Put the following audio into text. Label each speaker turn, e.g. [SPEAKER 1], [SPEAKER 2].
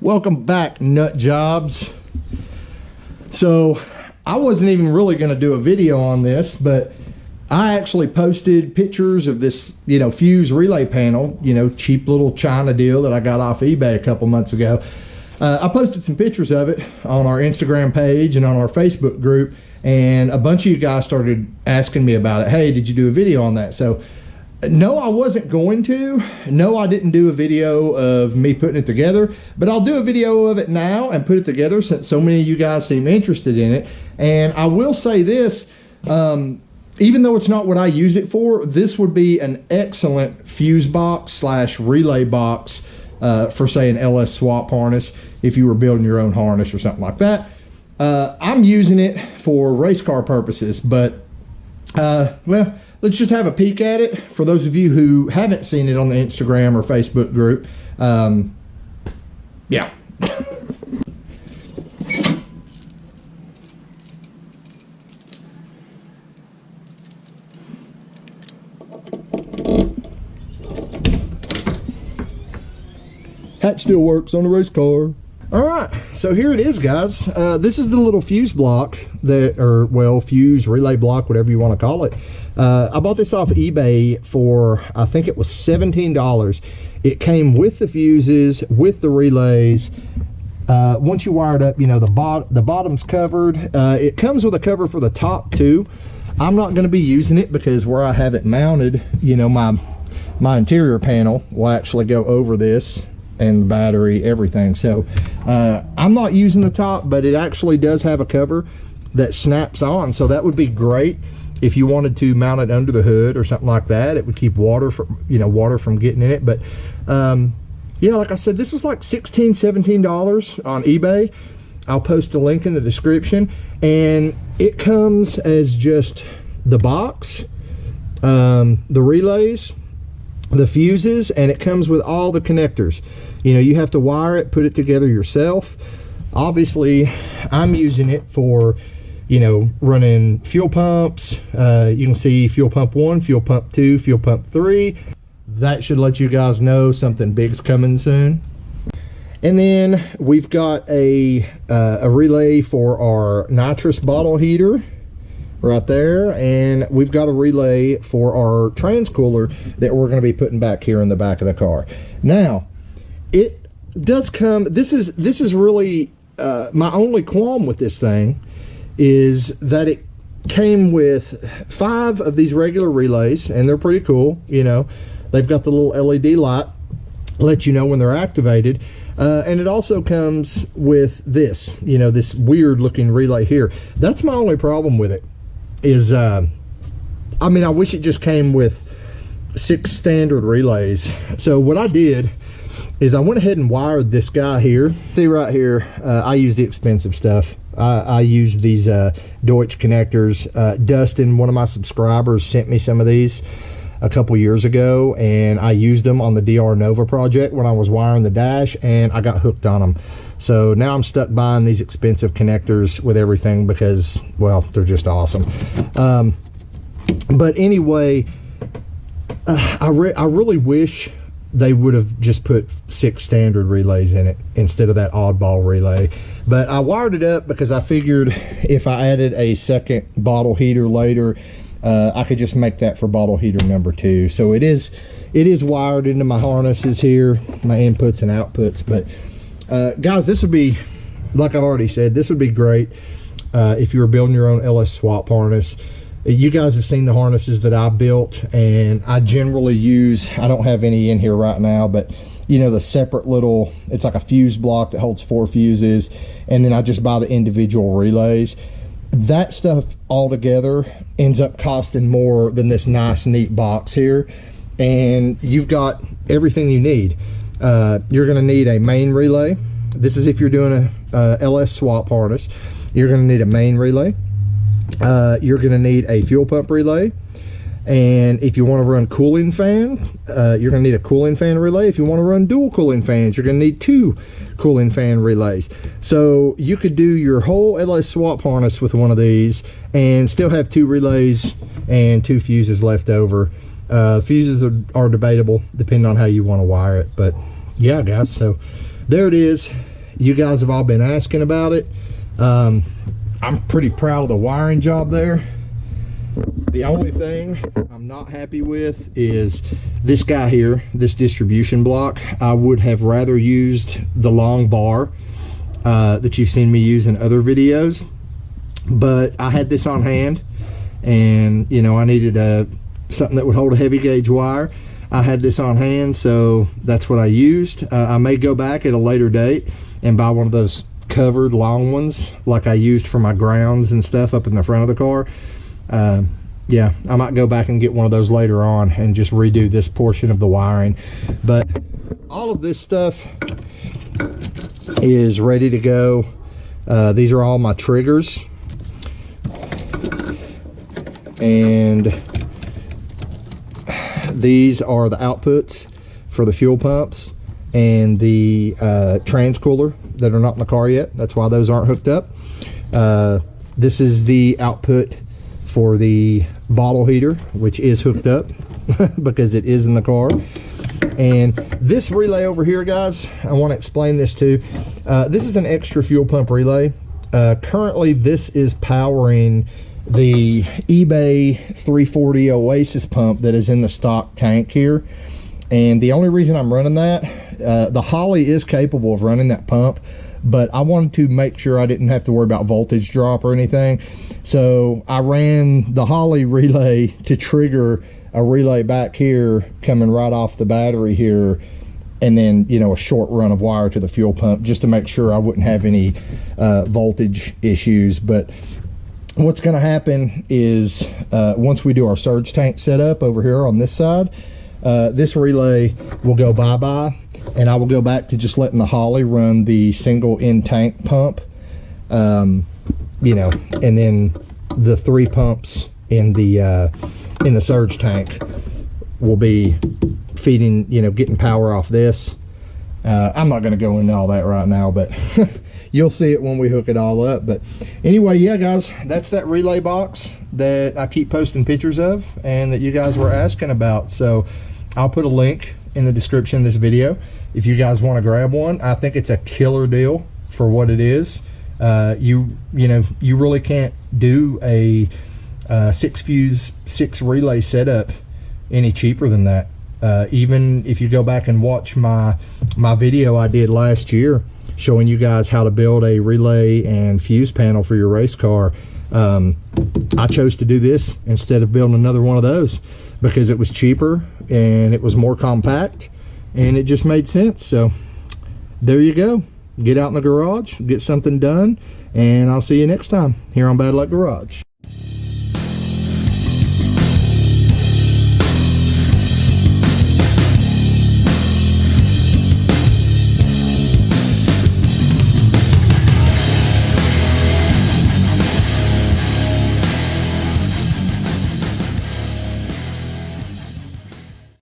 [SPEAKER 1] Welcome back, nut jobs. So I wasn't even really going to do a video on this, but I actually posted pictures of this, fuse relay panel, cheap little China deal that I got off eBay a couple months ago. I posted some pictures of it on our Instagram page and on our Facebook group, and a bunch of you guys started asking me about it. Hey, did you do a video on that? So no, I wasn't going to. No, I didn't do a video of me putting it together, but I'll do a video of it now and put it together since so many of you guys seem interested in it. And I will say this, even though it's not what I used it for, this would be an excellent fuse box / relay box for, say, an LS swap harness if you were building your own harness or something like that. I'm using it for race car purposes, but well, let's just have a peek at it for those of you who haven't seen it on the Instagram or Facebook group. Yeah. Hatch still works on the race car. All right, so here it is, guys. This is the little fuse block fuse relay block, whatever you want to call it. I bought this off eBay for, I think it was $17. It came with the fuses, with the relays. Once you wire it up, the bottom's covered. It comes with a cover for the top too. I'm not going to be using it because where I have it mounted, my interior panel will actually go over this, and the battery, everything. So I'm not using the top, but it actually does have a cover that snaps on, so that would be great if you wanted to mount it under the hood or something like that. It would keep water from getting in it. But yeah, like I said, this was like $16, $17 on eBay. I'll post a link in the description, and it comes as just the box, the relays, the fuses, and it comes with all the connectors. You have to wire it, put it together yourself. Obviously I'm using it for running fuel pumps. You can see fuel pump 1, fuel pump 2, fuel pump 3. That should let you guys know something big's coming soon. And then we've got a relay for our nitrous bottle heater right there, and we've got a relay for our transcooler that we're going to be putting back here in the back of the car. Now it does come, this is really my only qualm with this thing is that it came with 5 of these regular relays, and they're pretty cool. They've got the little LED light, let you know when they're activated, and it also comes with this this weird looking relay here. That's my only problem with it. Is I wish it just came with 6 standard relays. So what I did is I went ahead and wired this guy here. See right here, I use the expensive stuff. I use these Deutsch connectors. Dustin, one of my subscribers, sent me some of these a couple years ago, and I used them on the DR Nova project when I was wiring the dash, and I got hooked on them. So now I'm stuck buying these expensive connectors with everything because, well, they're just awesome. But anyway, I really wish they would have just put 6 standard relays in it instead of that oddball relay. But I wired it up because I figured if I added a second bottle heater later, I could just make that for bottle heater number 2. So it is wired into my harnesses here, my inputs and outputs. But guys, this would be, like I've already said, this would be great if you were building your own LS swap harness. You guys have seen the harnesses that I built, and I generally use, I don't have any in here right now, but the separate little, it's like a fuse block that holds 4 fuses, and then I just buy the individual relays. That stuff all together ends up costing more than this nice neat box here, and you've got everything you need. You're going to need a main relay. This is if you're doing a LS swap harness. You're going to need a main relay. You're going to need a fuel pump relay, and if you want to run cooling fan, you're going to need a cooling fan relay. If you want to run dual cooling fans, you're going to need 2 cooling fan relays. So you could do your whole LS swap harness with one of these and still have 2 relays and 2 fuses left over. Fuses are debatable depending on how you want to wire it, but yeah guys, so there it is. You guys have all been asking about it. I'm pretty proud of the wiring job there. The only thing I'm not happy with is this guy here, this distribution block. I would have rather used the long bar that you've seen me use in other videos, but I had this on hand, and you know, I needed something that would hold a heavy gauge wire. I had this on hand, so that's what I used. I may go back at a later date and buy one of those covered long ones like I used for my grounds and stuff up in the front of the car. Yeah, I might go back and get one of those later on and just redo this portion of the wiring. But all of this stuff is ready to go. These are all my triggers, and these are the outputs for the fuel pumps and the trans-cooler that are not in the car yet. That's why those aren't hooked up. This is the output for the bottle heater, which is hooked up because it is in the car. And this relay over here, guys, I want to explain this too. This is an extra fuel pump relay. Currently this is powering the eBay 340 Oasis pump that is in the stock tank here. And the only reason I'm running that, the Holly is capable of running that pump, but I wanted to make sure I didn't have to worry about voltage drop or anything. So I ran the Holly relay to trigger a relay back here coming right off the battery here, and then, you know, a short run of wire to the fuel pump just to make sure I wouldn't have any voltage issues. But what's going to happen is once we do our surge tank setup over here on this side, this relay will go bye-bye, and I will go back to just letting the Holly run the single in tank pump, you know, and then the 3 pumps in the surge tank will be feeding, you know, getting power off this. I'm not going to go into all that right now, but you'll see it when we hook it all up. But anyway, yeah, guys, that's that relay box that I keep posting pictures of and that you guys were asking about. So I'll put a link in the description of this video if you guys want to grab one. I think it's a killer deal for what it is. You know, you really can't do a 6 fuse 6 relay setup any cheaper than that. Even if you go back and watch my video I did last year showing you guys how to build a relay and fuse panel for your race car, I chose to do this instead of building another one of those because it was cheaper and it was more compact and it just made sense. So there you go. Get out in the garage, get something done, and I'll see you next time here on Bad Luck Garage.